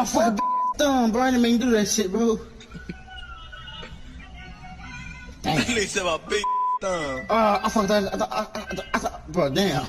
fucking thumb, bro. I didn't mean to do that shit, bro. Damn. They said my big thumb. I fucked that. I thought, bro, damn.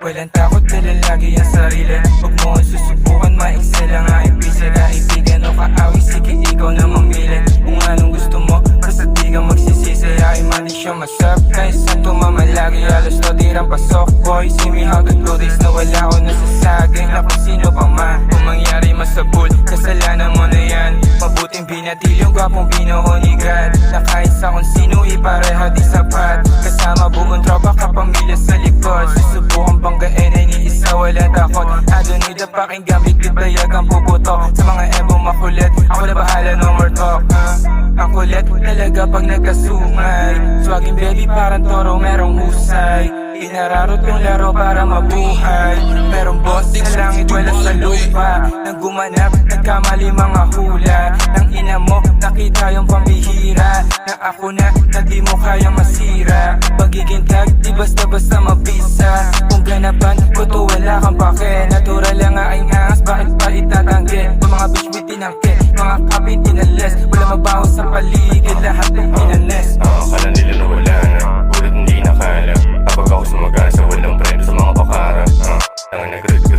Walang takot, dala lagi ang sarili. Huwag mo ang susubukan, maiksa lang ang ibisa. Kaibigan o kaawi, sige ikaw na mamili. Kung anong gusto mo, basta di ka magsisisi. Ay mali siya masarap, kaysa tumamalagi. Halos to dirang pasok, boy. See me how to do this, na wala ko nasasagay. Na kung sino pa man, kung mangyari masabul, kasalanan mo na yan. Mabuting binatil yung gwapong binuo ni God. Na kahit sa kung sino ipareha di sapat. Kasama buong tropa, kapamilya sa likod. Susubukan banggain ay ni isa walang takot. I don't need a pakinggan, bigit dayag ang puputok. Sa mga ebong makulit, ako na bahala, no more talk. Ang kulit talaga pag nagkasungay. Swaging baby parang toro, merong husay. Inararot yung laro para mabuhay. Merong boss sa langit, wala sa lupa. Nang gumanap, nagkamali mga hula. Nang ina mo, nakita yung pambihira. Na ako na di mo kaya masira. Pagiging tag, di basta-basta mabisa. Kung ganapan ko to, wala kang pake. Natural lang nga ang angas, bakit pa itatanggi? Mga bitch with tinangke, mga kapit inalis. Wala mabaho sa paligid, lahat ng inanes. Akala nila na wala na, ulit hindi nakala. Kapag ako sumagana sa walang preno sa mga pakara, tangan nag-regret.